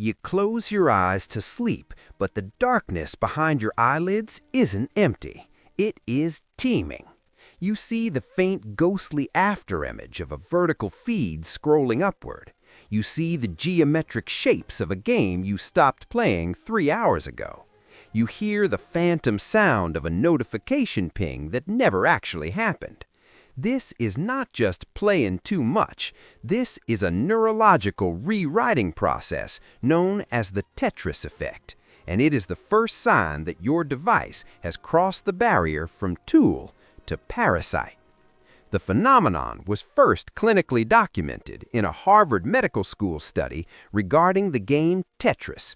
You close your eyes to sleep, but the darkness behind your eyelids isn't empty. It is teeming. You see the faint ghostly afterimage of a vertical feed scrolling upward. You see the geometric shapes of a game you stopped playing 3 hours ago. You hear the phantom sound of a notification ping that never actually happened. This is not just playing too much. This is a neurological rewriting process known as the Tetris Effect, and it is the first sign that your device has crossed the barrier from tool to parasite. The phenomenon was first clinically documented in a Harvard Medical School study regarding the game Tetris.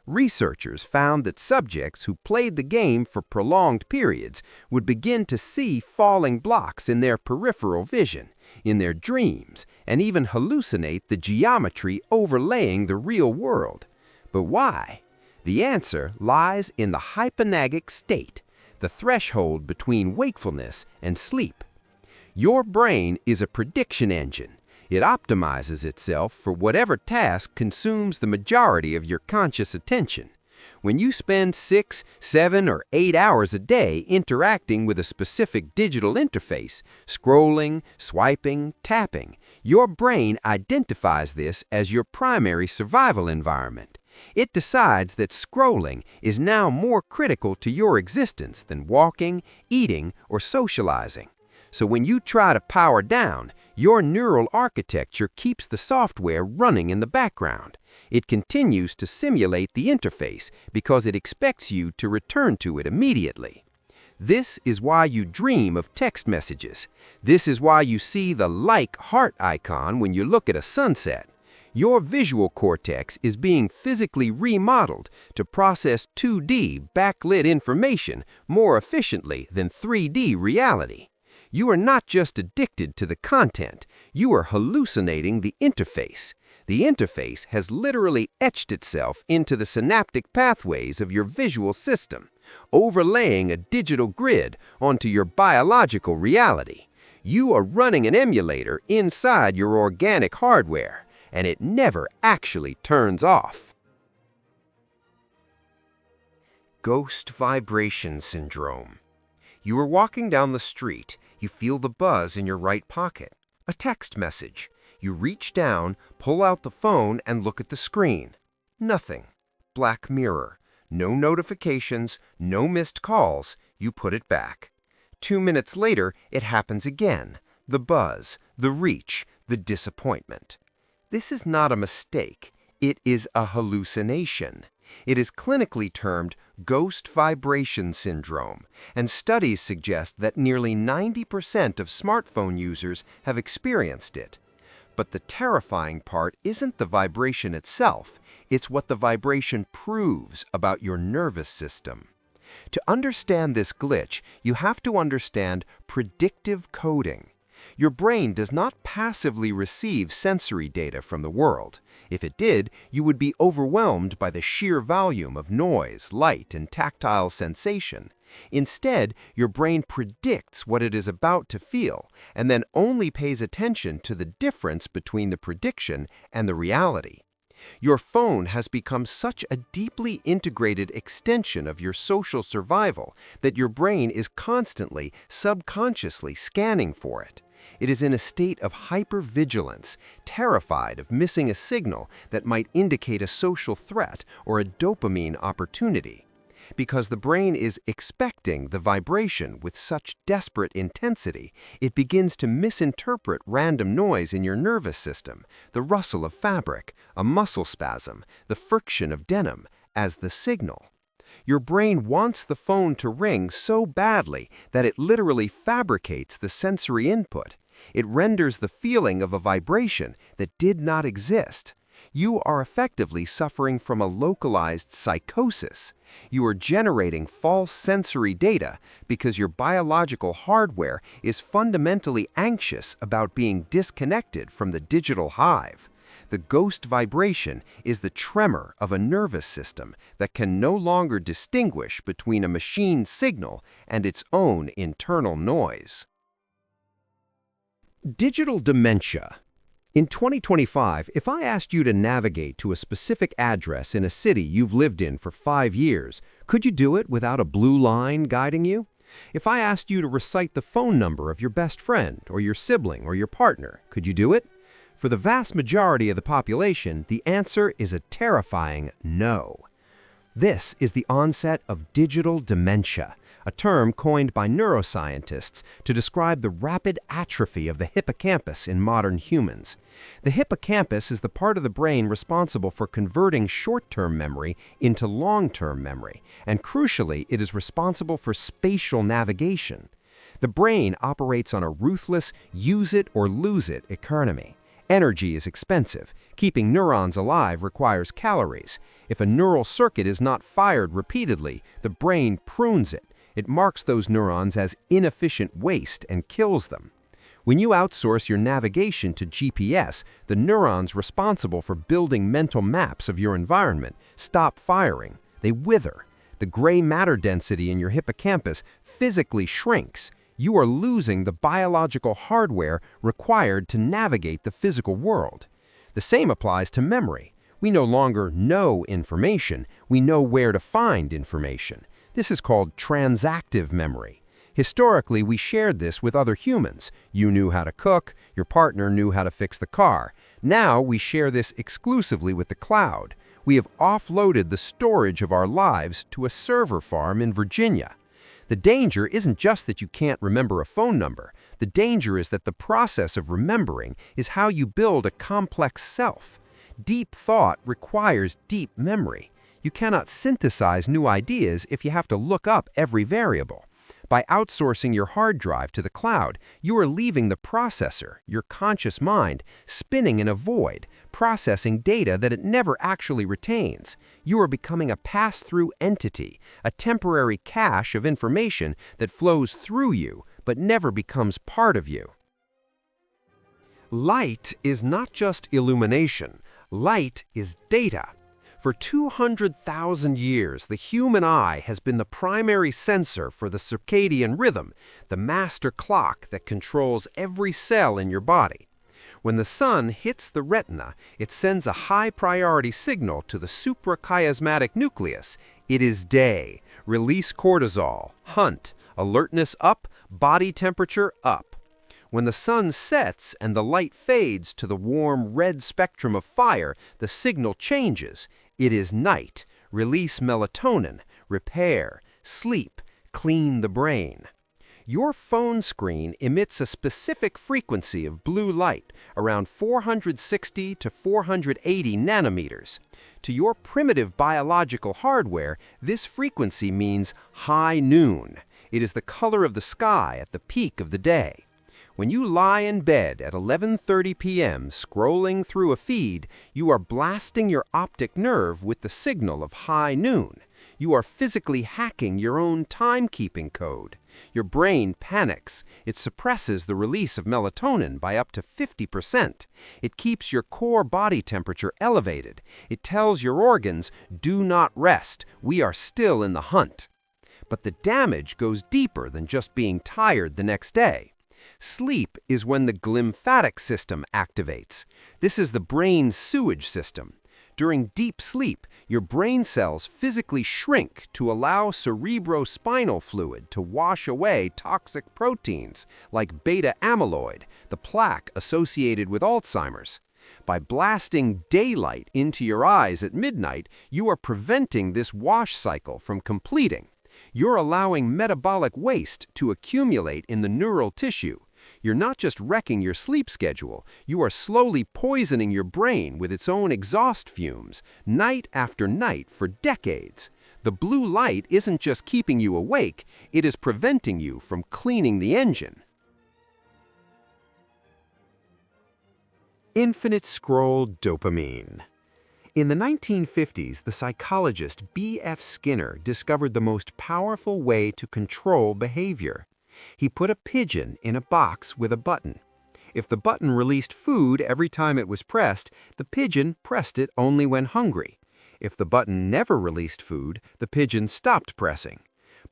Researchers found that subjects who played the game for prolonged periods would begin to see falling blocks in their peripheral vision, in their dreams, and even hallucinate the geometry overlaying the real world. But why? The answer lies in the hypnagogic state, the threshold between wakefulness and sleep. Your brain is a prediction engine. It optimizes itself for whatever task consumes the majority of your conscious attention. When you spend 6, 7, or 8 hours a day interacting with a specific digital interface, scrolling, swiping, tapping, your brain identifies this as your primary survival environment. It decides that scrolling is now more critical to your existence than walking, eating, or socializing. So when you try to power down, your neural architecture keeps the software running in the background. It continues to simulate the interface because it expects you to return to it immediately. This is why you dream of text messages. This is why you see the like heart icon when you look at a sunset. Your visual cortex is being physically remodeled to process 2D backlit information more efficiently than 3D reality. You are not just addicted to the content, you are hallucinating the interface. The interface has literally etched itself into the synaptic pathways of your visual system, overlaying a digital grid onto your biological reality. You are running an emulator inside your organic hardware, and it never actually turns off. Ghost vibration syndrome. You are walking down the street. You feel the buzz in your right pocket. A text message. You reach down, pull out the phone, and look at the screen. Nothing. Black mirror. No notifications, no missed calls. You put it back. 2 minutes later, it happens again. The buzz, the reach, the disappointment. This is not a mistake. It is a hallucination. It is clinically termed ghost vibration syndrome, and studies suggest that nearly 90% of smartphone users have experienced it. But the terrifying part isn't the vibration itself, it's what the vibration proves about your nervous system. To understand this glitch, you have to understand predictive coding. Your brain does not passively receive sensory data from the world. If it did, you would be overwhelmed by the sheer volume of noise, light, and tactile sensation. Instead, your brain predicts what it is about to feel, and then only pays attention to the difference between the prediction and the reality. Your phone has become such a deeply integrated extension of your social survival that your brain is constantly, subconsciously scanning for it. It is in a state of hyper-vigilance, terrified of missing a signal that might indicate a social threat or a dopamine opportunity. Because the brain is expecting the vibration with such desperate intensity, it begins to misinterpret random noise in your nervous system, the rustle of fabric, a muscle spasm, the friction of denim, as the signal. Your brain wants the phone to ring so badly that it literally fabricates the sensory input. It renders the feeling of a vibration that did not exist. You are effectively suffering from a localized psychosis. You are generating false sensory data because your biological hardware is fundamentally anxious about being disconnected from the digital hive. The ghost vibration is the tremor of a nervous system that can no longer distinguish between a machine signal and its own internal noise. Digital dementia. In 2025, if I asked you to navigate to a specific address in a city you've lived in for 5 years, could you do it without a blue line guiding you? If I asked you to recite the phone number of your best friend, or your sibling, or your partner, could you do it? For the vast majority of the population, the answer is a terrifying no. This is the onset of digital dementia, a term coined by neuroscientists to describe the rapid atrophy of the hippocampus in modern humans. The hippocampus is the part of the brain responsible for converting short-term memory into long-term memory, and crucially, it is responsible for spatial navigation. The brain operates on a ruthless use-it-or-lose-it economy. Energy is expensive. Keeping neurons alive requires calories. If a neural circuit is not fired repeatedly, the brain prunes it. It marks those neurons as inefficient waste and kills them. When you outsource your navigation to GPS, the neurons responsible for building mental maps of your environment stop firing. They wither. The gray matter density in your hippocampus physically shrinks. You are losing the biological hardware required to navigate the physical world. The same applies to memory. We no longer know information, we know where to find information. This is called transactive memory. Historically, we shared this with other humans. You knew how to cook, your partner knew how to fix the car. Now we share this exclusively with the cloud. We have offloaded the storage of our lives to a server farm in Virginia. The danger isn't just that you can't remember a phone number. The danger is that the process of remembering is how you build a complex self. Deep thought requires deep memory. You cannot synthesize new ideas if you have to look up every variable. By outsourcing your hard drive to the cloud, you are leaving the processor, your conscious mind, spinning in a void, processing data that it never actually retains. You are becoming a pass-through entity, a temporary cache of information that flows through you but never becomes part of you. Light is not just illumination. Light is data. For 200,000 years, the human eye has been the primary sensor for the circadian rhythm, the master clock that controls every cell in your body. When the sun hits the retina, it sends a high-priority signal to the suprachiasmatic nucleus. It is day. Release cortisol. Hunt. Alertness up. Body temperature up. When the sun sets and the light fades to the warm red spectrum of fire, the signal changes. It is night. Release melatonin. Repair. Sleep. Clean the brain. Your phone screen emits a specific frequency of blue light, around 460 to 480 nanometers. To your primitive biological hardware, this frequency means high noon. It is the color of the sky at the peak of the day. When you lie in bed at 11:30 p.m. scrolling through a feed, you are blasting your optic nerve with the signal of high noon. You are physically hacking your own timekeeping code. Your brain panics. It suppresses the release of melatonin by up to 50%. It keeps your core body temperature elevated. It tells your organs, do not rest. We are still in the hunt. But the damage goes deeper than just being tired the next day. Sleep is when the glymphatic system activates. This is the brain's sewage system. During deep sleep, your brain cells physically shrink to allow cerebrospinal fluid to wash away toxic proteins like beta amyloid, the plaque associated with Alzheimer's. By blasting daylight into your eyes at midnight, you are preventing this wash cycle from completing. You're allowing metabolic waste to accumulate in the neural tissue. You're not just wrecking your sleep schedule, you are slowly poisoning your brain with its own exhaust fumes, night after night for decades. The blue light isn't just keeping you awake, it is preventing you from cleaning the engine. Infinite scroll dopamine. In the 1950s, the psychologist B.F. Skinner discovered the most powerful way to control behavior. He put a pigeon in a box with a button. If the button released food every time it was pressed, the pigeon pressed it only when hungry. If the button never released food, the pigeon stopped pressing.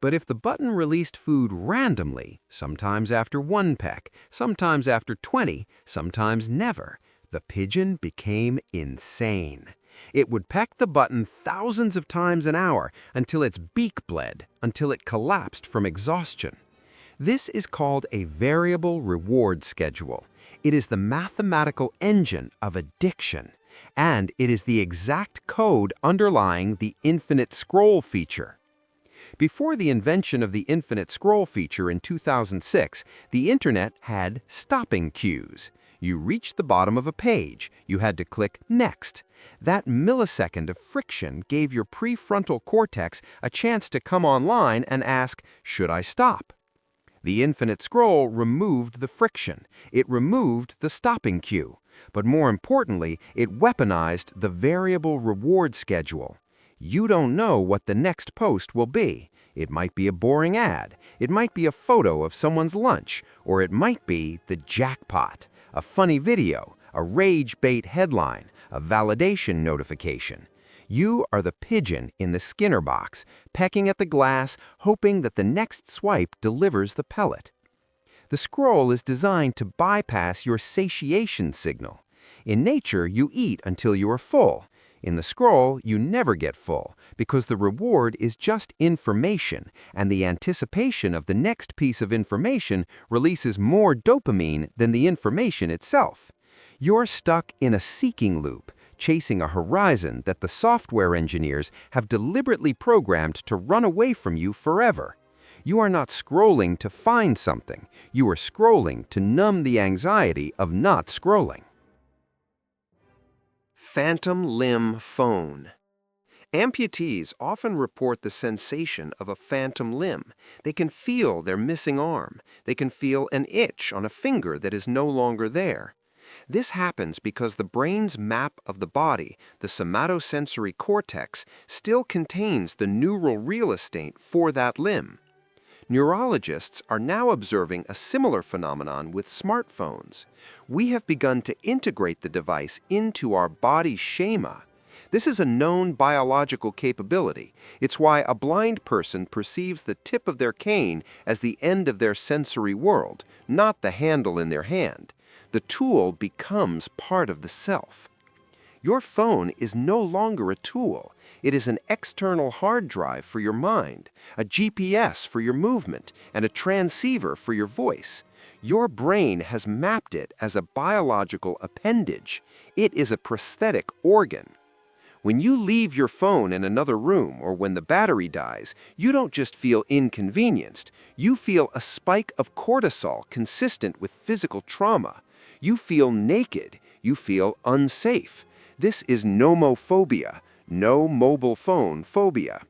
But if the button released food randomly, sometimes after 1 peck, sometimes after 20, sometimes never, The pigeon became insane. It would peck the button thousands of times an hour until its beak bled, until it collapsed from exhaustion. This is called a variable reward schedule. It is the mathematical engine of addiction, and it is the exact code underlying the infinite scroll feature. Before the invention of the infinite scroll feature in 2006, the internet had stopping cues. You reached the bottom of a page, you had to click Next. That millisecond of friction gave your prefrontal cortex a chance to come online and ask, should I stop? The infinite scroll removed the friction. It removed the stopping cue. But more importantly, it weaponized the variable reward schedule. You don't know what the next post will be. It might be a boring ad. It might be a photo of someone's lunch. Or it might be the jackpot, a funny video, a rage bait headline, a validation notification. You are the pigeon in the Skinner box, pecking at the glass, hoping that the next swipe delivers the pellet. The scroll is designed to bypass your satiation signal. In nature, you eat until you are full. In the scroll, you never get full, because the reward is just information, and the anticipation of the next piece of information releases more dopamine than the information itself. You're stuck in a seeking loop, chasing a horizon that the software engineers have deliberately programmed to run away from you forever. You are not scrolling to find something. You are scrolling to numb the anxiety of not scrolling. Phantom limb phone. Amputees often report the sensation of a phantom limb. They can feel their missing arm. They can feel an itch on a finger that is no longer there. This happens because the brain's map of the body, the somatosensory cortex, still contains the neural real estate for that limb. Neurologists are now observing a similar phenomenon with smartphones. We have begun to integrate the device into our body schema. This is a known biological capability. It's why a blind person perceives the tip of their cane as the end of their sensory world, not the handle in their hand. The tool becomes part of the self. Your phone is no longer a tool. It is an external hard drive for your mind, a GPS for your movement, and a transceiver for your voice. Your brain has mapped it as a biological appendage. It is a prosthetic organ. When you leave your phone in another room or when the battery dies, you don't just feel inconvenienced. You feel a spike of cortisol consistent with physical trauma. You feel naked. You feel unsafe. This is nomophobia, no mobile phone phobia.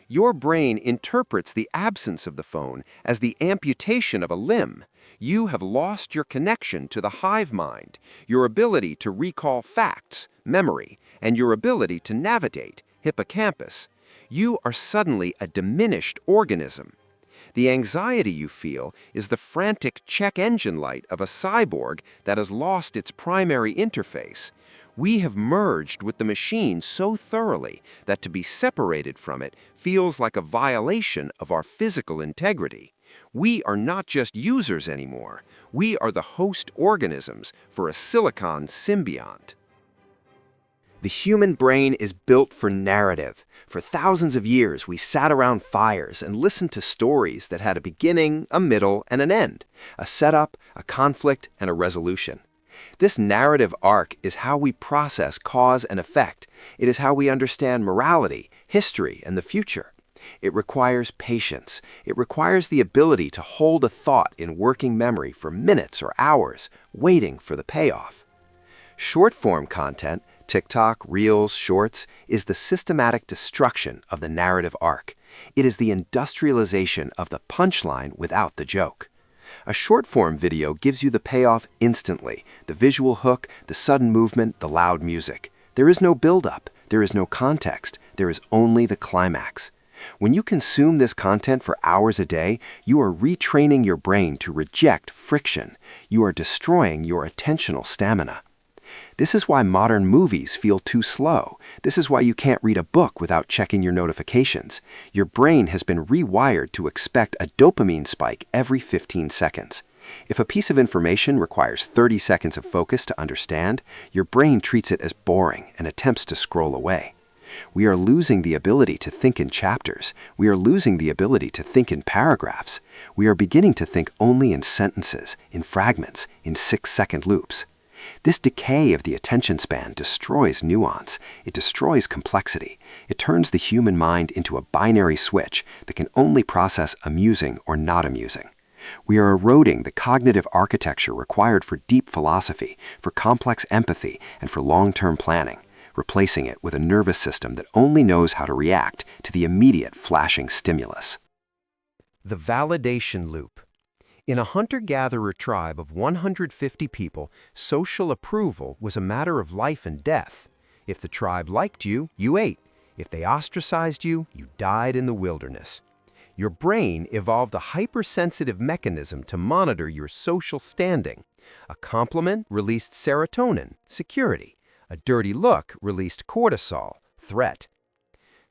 Your brain interprets the absence of the phone as the amputation of a limb. You have lost your connection to the hive mind, your ability to recall facts, memory, and your ability to navigate, hippocampus. You are suddenly a diminished organism. The anxiety you feel is the frantic check engine light of a cyborg that has lost its primary interface. We have merged with the machine so thoroughly that to be separated from it feels like a violation of our physical integrity. We are not just users anymore. We are the host organisms for a silicon symbiont. The human brain is built for narrative. For thousands of years, we sat around fires and listened to stories that had a beginning, a middle, and an end, a setup, a conflict, and a resolution. This narrative arc is how we process cause and effect. It is how we understand morality, history, and the future. It requires patience. It requires the ability to hold a thought in working memory for minutes or hours, waiting for the payoff. Short-form content, TikTok, Reels, Shorts, is the systematic destruction of the narrative arc. It is the industrialization of the punchline without the joke. A short-form video gives you the payoff instantly, the visual hook, the sudden movement, the loud music. There is no build-up, there is no context, there is only the climax. When you consume this content for hours a day, you are retraining your brain to reject friction. You are destroying your attentional stamina. This is why modern movies feel too slow. This is why you can't read a book without checking your notifications. Your brain has been rewired to expect a dopamine spike every 15 seconds. If a piece of information requires 30 seconds of focus to understand, your brain treats it as boring and attempts to scroll away. We are losing the ability to think in chapters. We are losing the ability to think in paragraphs. We are beginning to think only in sentences, in fragments, in 6-second loops. This decay of the attention span destroys nuance. It destroys complexity. It turns the human mind into a binary switch that can only process amusing or not amusing. We are eroding the cognitive architecture required for deep philosophy, for complex empathy, and for long-term planning, replacing it with a nervous system that only knows how to react to the immediate flashing stimulus. The validation loop. In a hunter-gatherer tribe of 150 people, social approval was a matter of life and death. If the tribe liked you, you ate. If they ostracized you, you died in the wilderness. Your brain evolved a hypersensitive mechanism to monitor your social standing. A compliment released serotonin, security. A dirty look released cortisol, threat.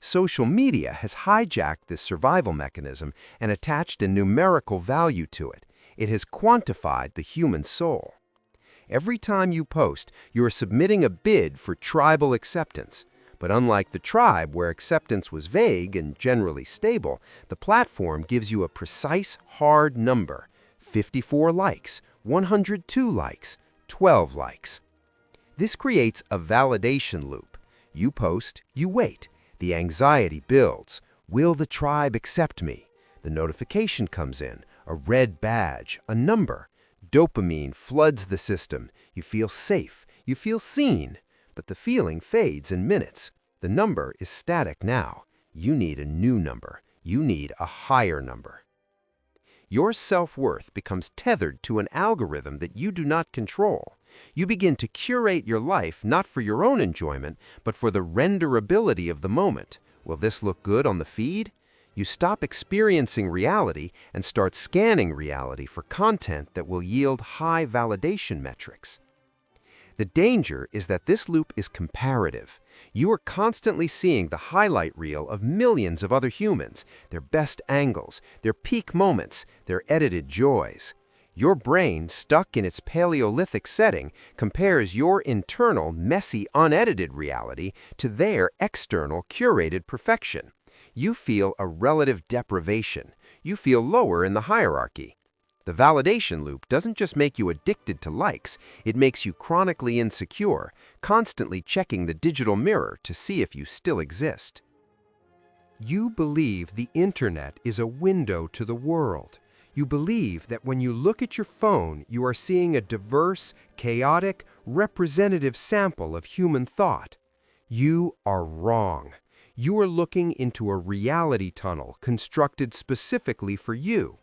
Social media has hijacked this survival mechanism and attached a numerical value to it. It has quantified the human soul. Every time you post, you are submitting a bid for tribal acceptance. But unlike the tribe, where acceptance was vague and generally stable, the platform gives you a precise, hard number: 54 likes, 102 likes, 12 likes. This creates a validation loop. You post, you wait. The anxiety builds. Will the tribe accept me? The notification comes in, a red badge, a number. Dopamine floods the system. You feel safe. You feel seen. But the feeling fades in minutes. The number is static now. You need a new number. You need a higher number. Your self-worth becomes tethered to an algorithm that you do not control. You begin to curate your life not for your own enjoyment, but for the renderability of the moment. Will this look good on the feed? You stop experiencing reality and start scanning reality for content that will yield high validation metrics. The danger is that this loop is comparative. You are constantly seeing the highlight reel of millions of other humans, their best angles, their peak moments, their edited joys. Your brain, stuck in its Paleolithic setting, compares your internal, messy, unedited reality to their external, curated perfection. You feel a relative deprivation. You feel lower in the hierarchy. The validation loop doesn't just make you addicted to likes, it makes you chronically insecure, constantly checking the digital mirror to see if you still exist. You believe the internet is a window to the world. You believe that when you look at your phone, you are seeing a diverse, chaotic, representative sample of human thought. You are wrong. You are looking into a reality tunnel constructed specifically for you.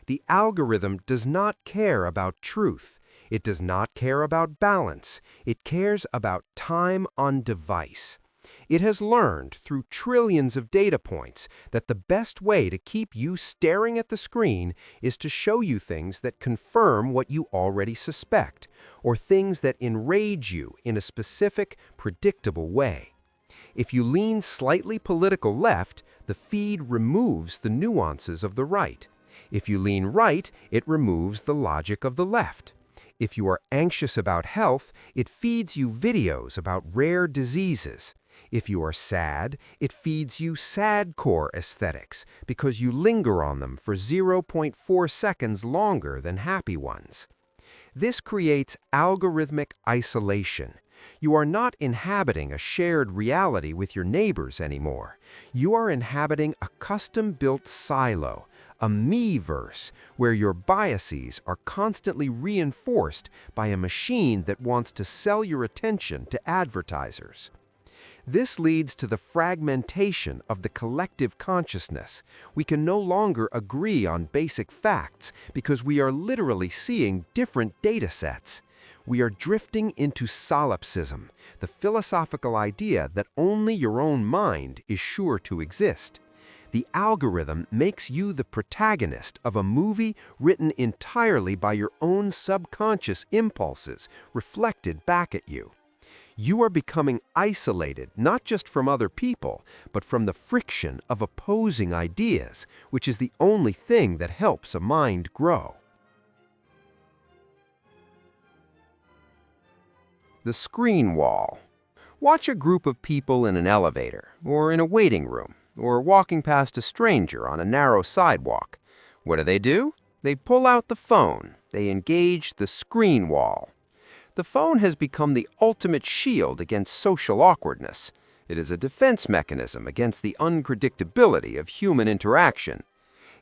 The algorithm does not care about truth. It does not care about balance. It cares about time on device. It has learned through trillions of data points that the best way to keep you staring at the screen is to show you things that confirm what you already suspect, or things that enrage you in a specific, predictable way. If you lean slightly political left, the feed removes the nuances of the right. If you lean right, it removes the logic of the left. If you are anxious about health, it feeds you videos about rare diseases. If you are sad, it feeds you sadcore aesthetics because you linger on them for 0.4 seconds longer than happy ones. This creates algorithmic isolation. You are not inhabiting a shared reality with your neighbors anymore. You are inhabiting a custom-built silo, a me-verse, where your biases are constantly reinforced by a machine that wants to sell your attention to advertisers. This leads to the fragmentation of the collective consciousness. We can no longer agree on basic facts because we are literally seeing different data sets. We are drifting into solipsism, the philosophical idea that only your own mind is sure to exist. The algorithm makes you the protagonist of a movie written entirely by your own subconscious impulses reflected back at you. You are becoming isolated not just from other people, but from the friction of opposing ideas, which is the only thing that helps a mind grow. The screen wall. Watch a group of people in an elevator, or in a waiting room, or walking past a stranger on a narrow sidewalk. What do? They pull out the phone. They engage the screen wall. The phone has become the ultimate shield against social awkwardness. It is a defense mechanism against the unpredictability of human interaction.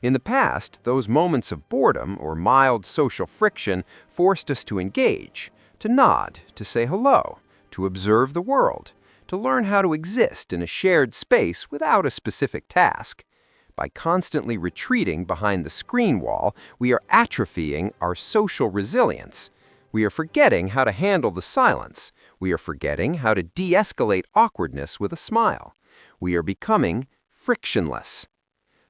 In the past, those moments of boredom or mild social friction forced us to engage, to nod, to say hello, to observe the world, to learn how to exist in a shared space without a specific task. By constantly retreating behind the screen wall, we are atrophying our social resilience. We are forgetting how to handle the silence. We are forgetting how to de-escalate awkwardness with a smile. We are becoming frictionless.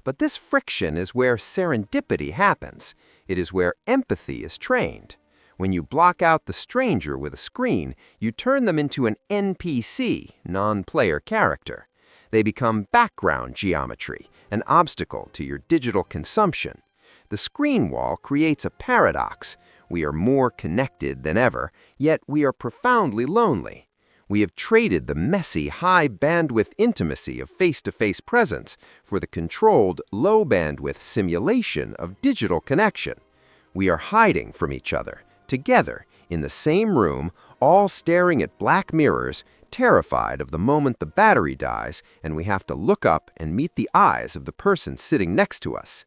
But this friction is where serendipity happens. It is where empathy is trained. When you block out the stranger with a screen, you turn them into an NPC, non-player character. They become background geometry, an obstacle to your digital consumption. The screen wall creates a paradox. We are more connected than ever, yet we are profoundly lonely. We have traded the messy, high-bandwidth intimacy of face-to-face presence for the controlled, low-bandwidth simulation of digital connection. We are hiding from each other, together, in the same room, all staring at black mirrors, terrified of the moment the battery dies and we have to look up and meet the eyes of the person sitting next to us.